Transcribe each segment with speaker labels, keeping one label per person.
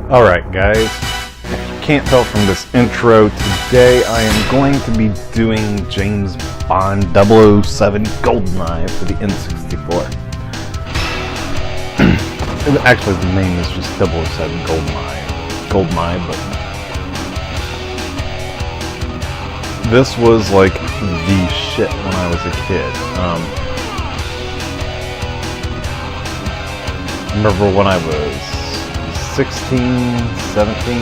Speaker 1: Alright guys, can't tell from this intro, today I am going to be doing James Bond 007 Goldeneye for the N64. Actually the name is just 007 Goldeneye, but this was like the shit when I was a kid. I remember when I was 16, 17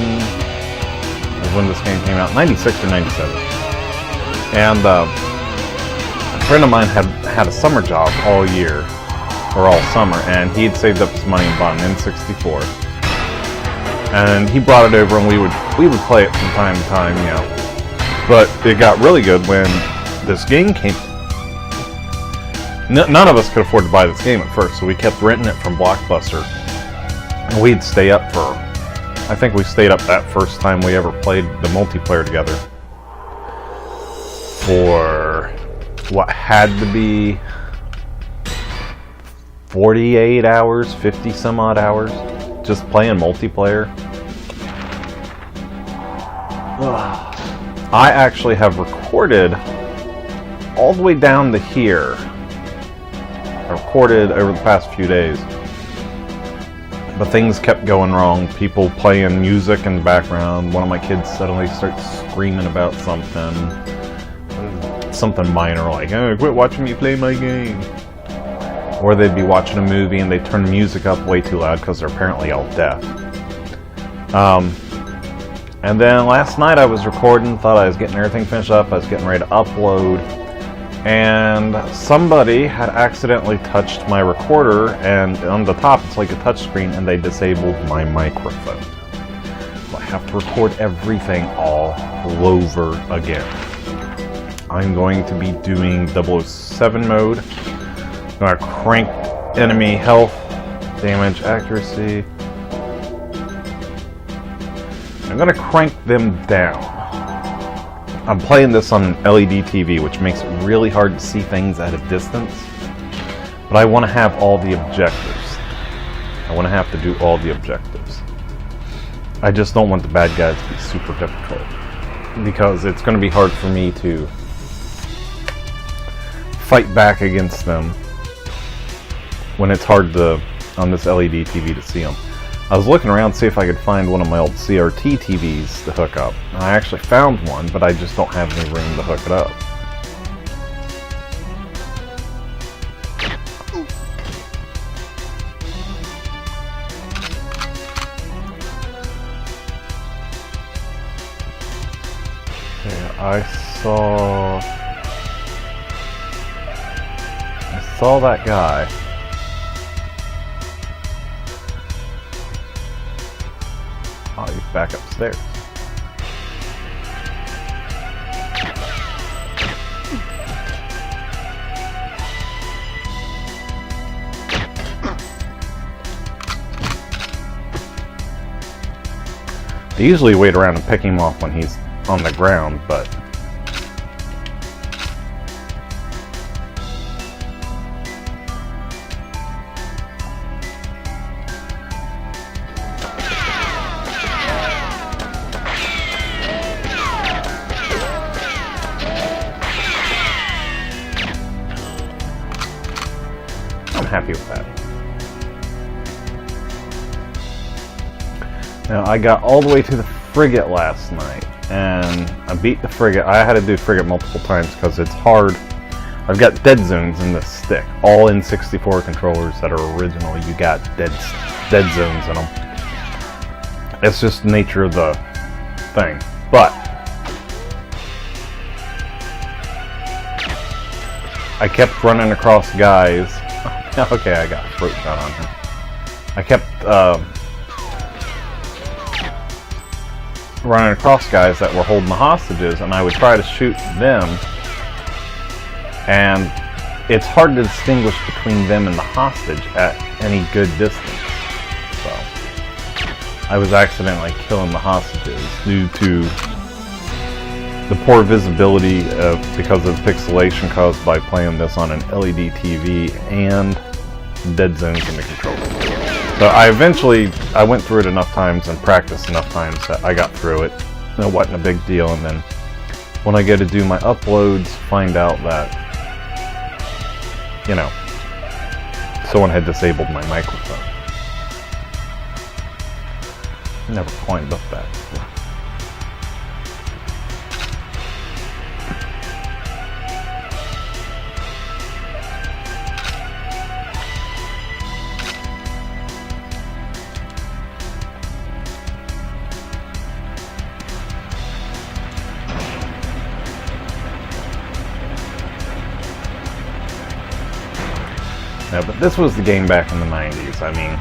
Speaker 1: is when this game came out, 96 or 97. And a friend of mine had a summer job all year, or all summer, and he had saved up his money and bought an N64. And he brought it over and we would play it from time to time, you know. But it got really good when this game came. None of us could afford to buy this game at first, so we kept renting it from Blockbuster. And we'd stay up for, I think we stayed up that first time we ever played the multiplayer together for what had to be 48 hours, 50 some odd hours, just playing multiplayer. I actually have recorded all the way down to here. I recorded over the past few days. But things kept going wrong. People playing music in the background. One of my kids suddenly starts screaming about something minor, like, "Oh, quit watching me play my game." Or they'd be watching a movie and they'd turn the music up way too loud because they're apparently all deaf. And then last night I was recording, thought I was getting everything finished up, I was getting ready to upload, and somebody had accidentally touched my recorder, and on the top it's like a touch screen, and they disabled my microphone. So I have to record everything all over again. I'm going to be doing 007 mode. I'm going to crank enemy health, damage, accuracy. I'm going to crank them down. I'm playing this on an LED TV, which makes it really hard to see things at a distance. But I want to have all the objectives. I want to have to do all the objectives. I just don't want the bad guys to be super difficult, because it's going to be hard for me to fight back against them when it's hard to, on this LED TV, to see them. I was looking around to see if I could find one of my old CRT TVs to hook up. I actually found one, but I just don't have any room to hook it up. Okay, I saw that guy. Oh, he's back upstairs. I usually wait around and pick him off when he's on the ground, but I'm happy with that. Now, I got all the way to the frigate last night, and I beat the frigate. I had to do frigate multiple times because it's hard. I've got dead zones in this stick. All N64 controllers that are original, you got dead zones in them. It's just the nature of the thing. But I kept running across guys. Okay, I got a throat shot on him. I kept running across guys that were holding the hostages, and I would try to shoot them, and it's hard to distinguish between them and the hostage at any good distance. So I was accidentally killing the hostages due to the poor visibility because of pixelation caused by playing this on an LED TV and dead zones in the controller. So I went through it enough times and practiced enough times that I got through it. It wasn't a big deal, and then when I go to do my uploads, find out that, you know, someone had disabled my microphone. Never climbed up that before. Yeah, but this was the game back in the 90s. I mean,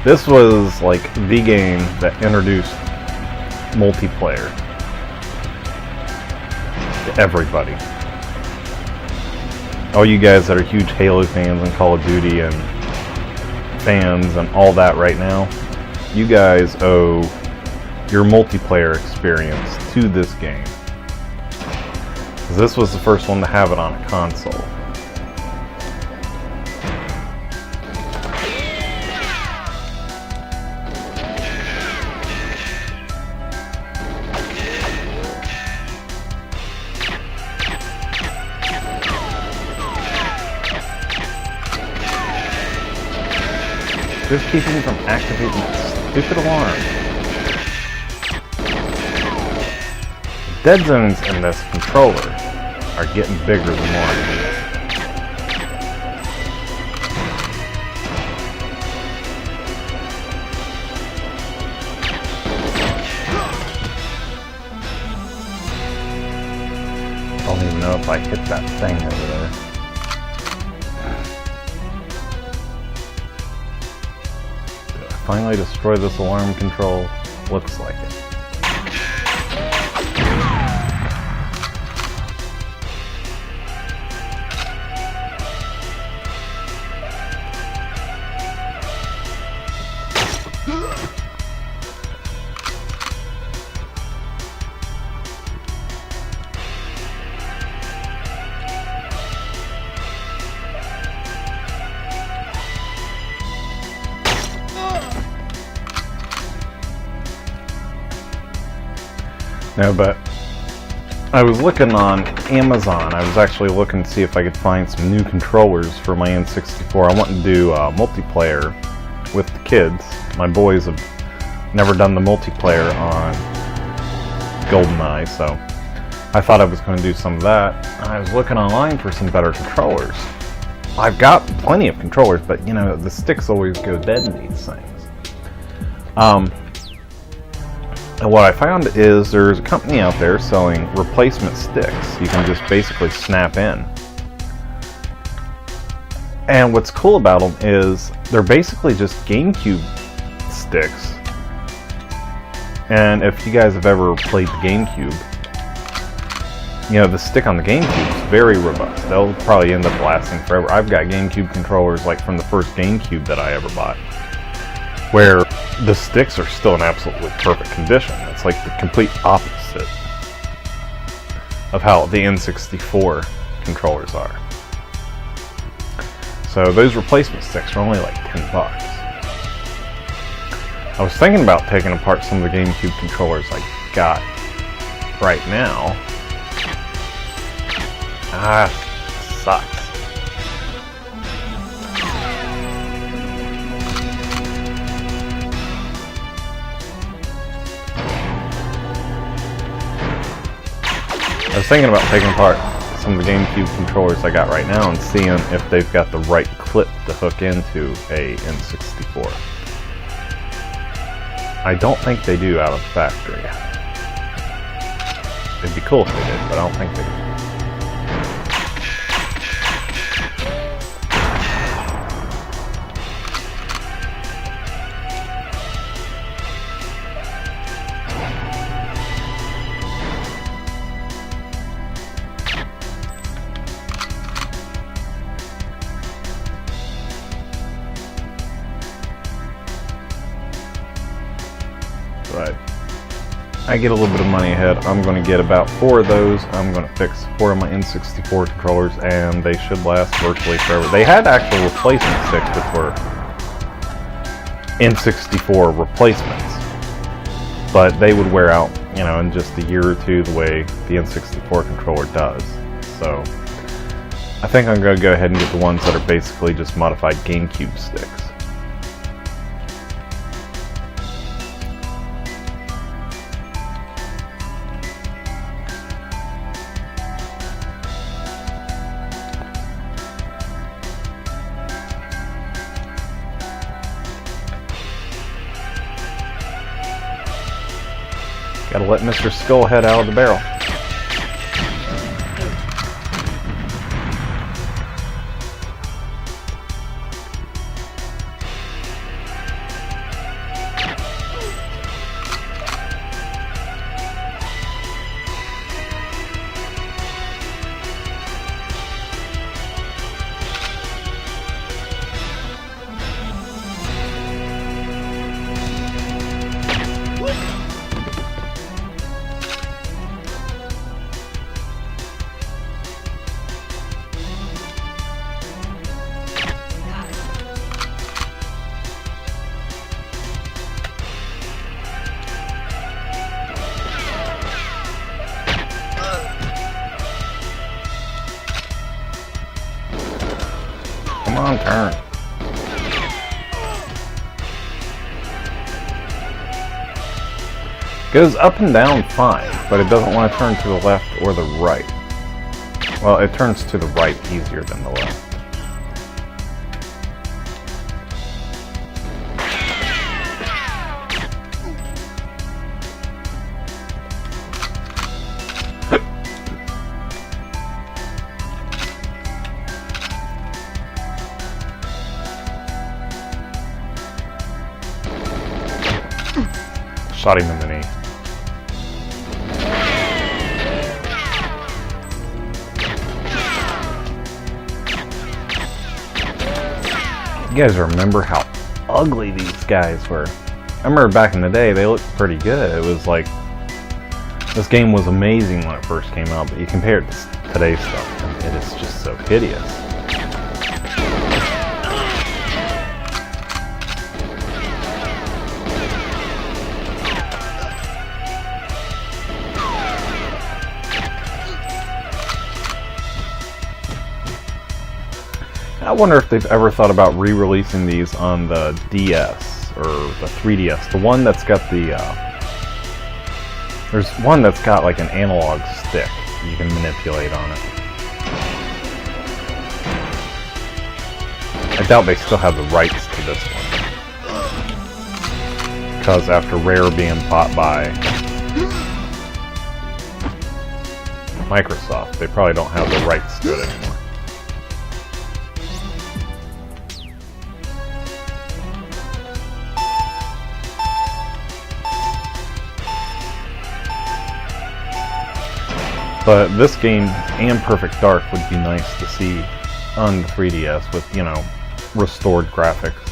Speaker 1: this was like the game that introduced multiplayer to everybody. All you guys that are huge Halo fans and Call of Duty and fans and all that right now, you guys owe your multiplayer experience to this game. 'Cause this was the first one to have it on a console. Just keeping me from activating that stupid alarm. Dead zones in this controller are getting bigger the more I use it. I don't even know if I hit that thing over there. Finally destroy this alarm control. Looks like it. No, but I was looking on Amazon. I was actually looking to see if I could find some new controllers for my N64. I want to do multiplayer with the kids. My boys have never done the multiplayer on Goldeneye, so I thought I was going to do some of that. I was looking online for some better controllers. I've got plenty of controllers, but you know, the sticks always go dead in these things. And what I found is there's a company out there selling replacement sticks you can just basically snap in. And what's cool about them is they're basically just GameCube sticks. And if you guys have ever played the GameCube, you know, the stick on the GameCube is very robust. They'll probably end up lasting forever. I've got GameCube controllers like from the first GameCube that I ever bought, where the sticks are still in absolutely perfect condition. It's like the complete opposite of how the N64 controllers are. So those replacement sticks are only like $10. I was thinking about taking apart some of the GameCube controllers I got right now. Sucks. I was thinking about taking apart some of the GameCube controllers I got right now and seeing if they've got the right clip to hook into a N64. I don't think they do out of the factory. It'd be cool if they did, but I don't think they do. But I get a little bit of money ahead. I'm going to get about 4 of those. I'm going to fix 4 of my N64 controllers, and they should last virtually forever. They had actual replacement sticks, which were N64 replacements, but they would wear out, you know, in just a year or two, the way the N64 controller does. So I think I'm going to go ahead and get the ones that are basically just modified GameCube sticks. Gotta let Mr. Skullhead out of the barrel. Come on, turn. Goes up and down fine, but it doesn't want to turn to the left or the right. Well, it turns to the right easier than the left. Shot him in the knee. You guys remember how ugly these guys were? I remember back in the day, they looked pretty good. It was like, this game was amazing when it first came out, but you compare it to today's stuff, and it is just so hideous. I wonder if they've ever thought about re-releasing these on the DS or the 3DS. The one that's got the, there's one that's got like an analog stick you can manipulate on it. I doubt they still have the rights to this one, because after Rare being bought by Microsoft, they probably don't have the rights to it anymore. But this game and Perfect Dark would be nice to see on the 3DS with, you know, restored graphics.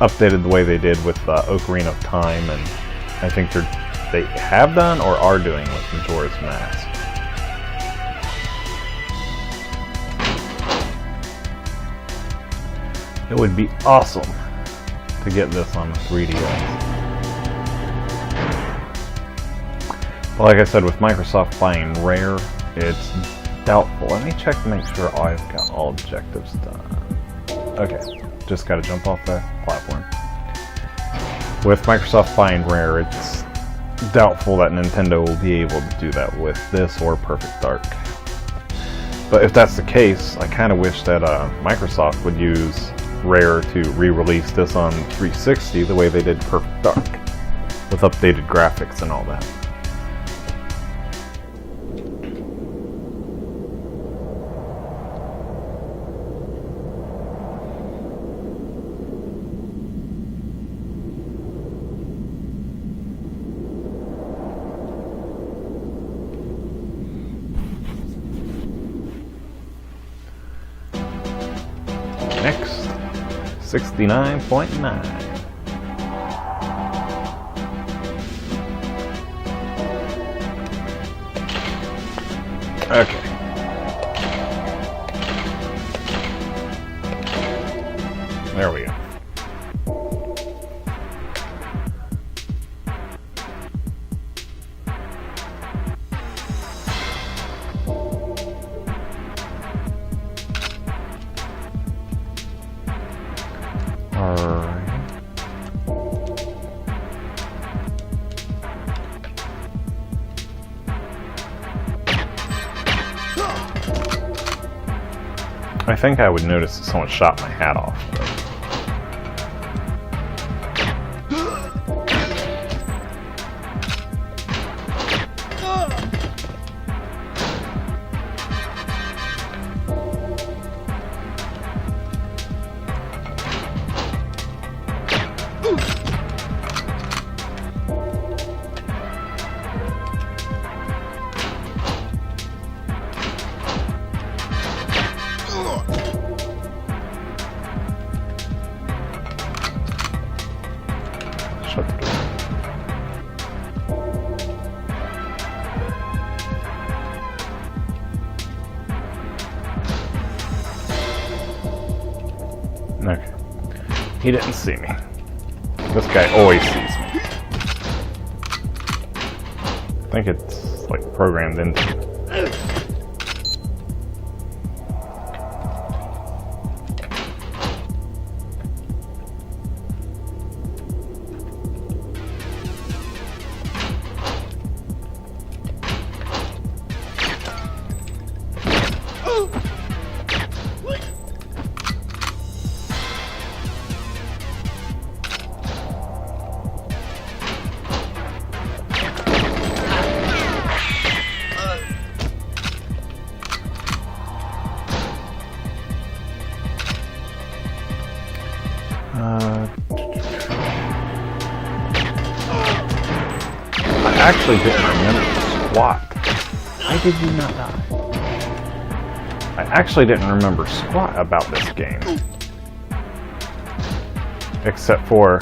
Speaker 1: Updated the way they did with Ocarina of Time, and I think they have done or are doing with Majora's Mask. It would be awesome to get this on the 3DS. Like I said, with Microsoft buying Rare, it's doubtful. Let me check to make sure I've got all objectives done. Okay, just gotta jump off the platform. With Microsoft buying Rare, it's doubtful that Nintendo will be able to do that with this or Perfect Dark. But if that's the case, I kind of wish that Microsoft would use Rare to re-release this on 360 the way they did Perfect Dark, with updated graphics and all that. Next, 69.9. Okay. There we go. I think I would notice if someone shot my hat off. Shut the door. Okay. He didn't see me. This guy always sees me. I think it's like programmed into me. I actually didn't remember squat. Why did you not die? I actually didn't remember squat about this game. Except for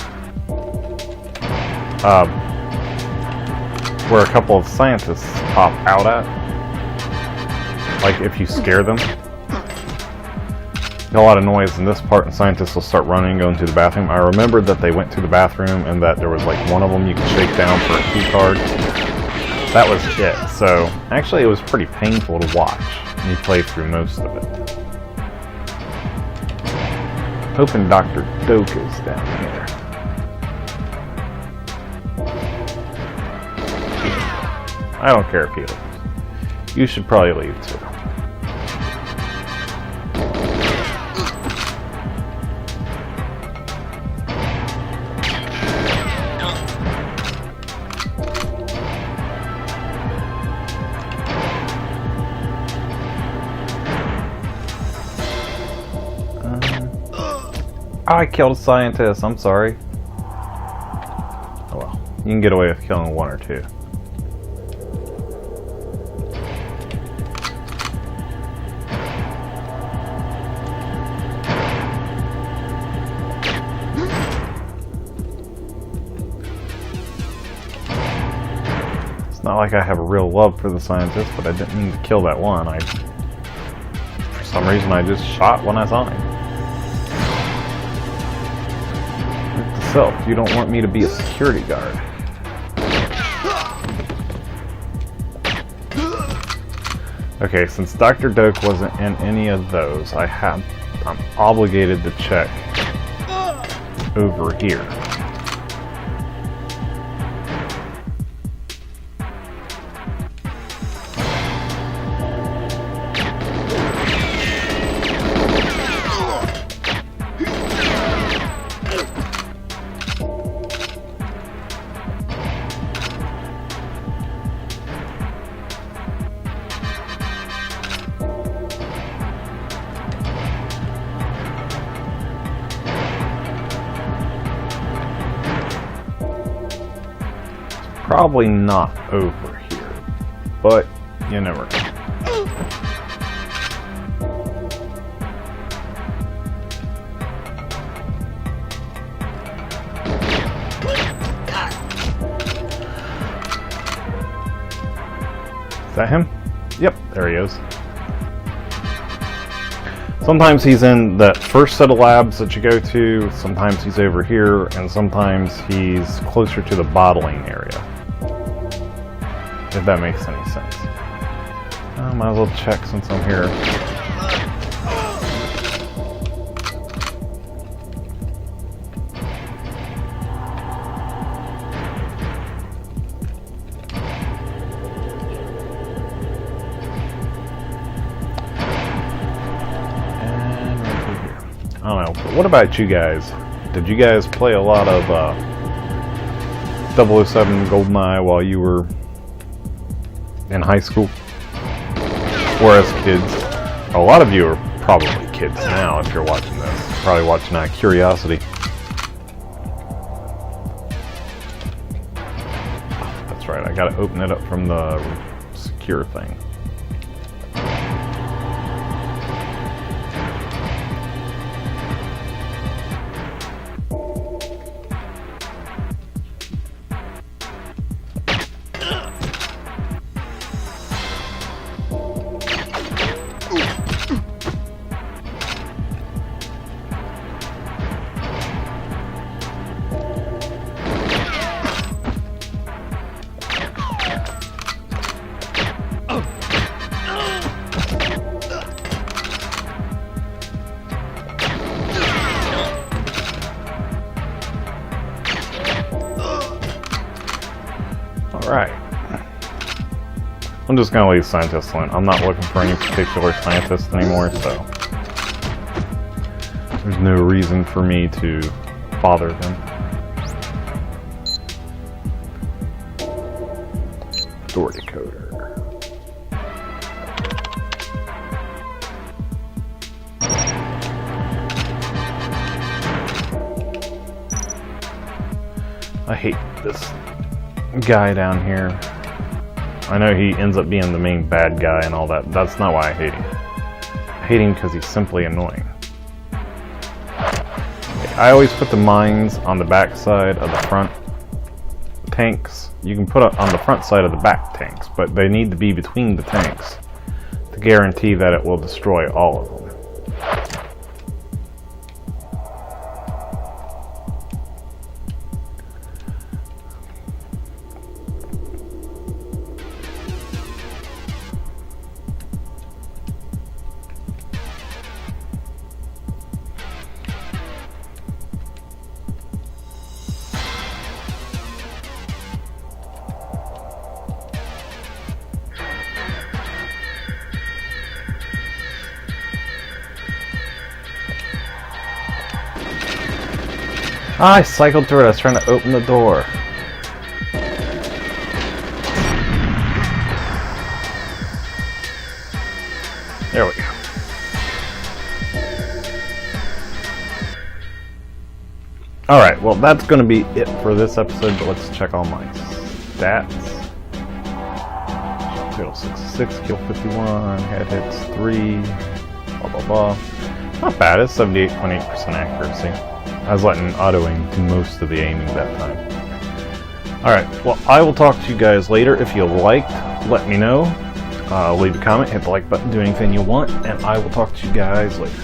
Speaker 1: where a couple of scientists pop out at. Like if you scare them. A lot of noise in this part, and scientists will start running, going to the bathroom. I remembered that they went to the bathroom and that there was like one of them you could shake down for a key card. That was it. So actually it was pretty painful to watch. And you play through most of it. Hoping Dr. Doak is down here. I don't care if he leaves. You should probably leave too. I killed a scientist, I'm sorry. Oh well, you can get away with killing one or two. It's not like I have a real love for the scientist, but I didn't mean to kill that one. For some reason I just shot when I saw him. You don't want me to be a security guard. Okay, since Dr. Doak wasn't in any of those, I'm obligated to check over here. Probably not over here, but you never know. Is that him? Yep, there he is. Sometimes he's in that first set of labs that you go to, sometimes he's over here, and sometimes he's closer to the bottling area. If that makes any sense. I might as well check since I'm here. what about you guys? Did you guys play a lot of 007 Goldeneye while you were in high school? Or as kids? A lot of you are probably kids now if you're watching this. Probably watching out of curiosity. That's right, I gotta open it up from the secure thing. Alright. I'm just gonna leave scientists alone. I'm not looking for any particular scientist anymore, so there's no reason for me to bother them. Door decoder. I hate this guy down here. I know he ends up being the main bad guy and all that. That's not why I hate him. I hate him because he's simply annoying. I always put the mines on the back side of the front tanks. You can put it on the front side of the back tanks, but they need to be between the tanks to guarantee that it will destroy all of them. I cycled through it. I was trying to open the door. There we go. Alright, well that's going to be it for this episode, but let's check all my stats. Kill 66, kill 51, head hits 3, blah blah blah. Not bad, it's 78.8% accuracy. I was letting auto-aim do most of the aiming that time. Alright, well I will talk to you guys later. If you liked, let me know. Leave a comment, hit the like button, do anything you want, and I will talk to you guys later.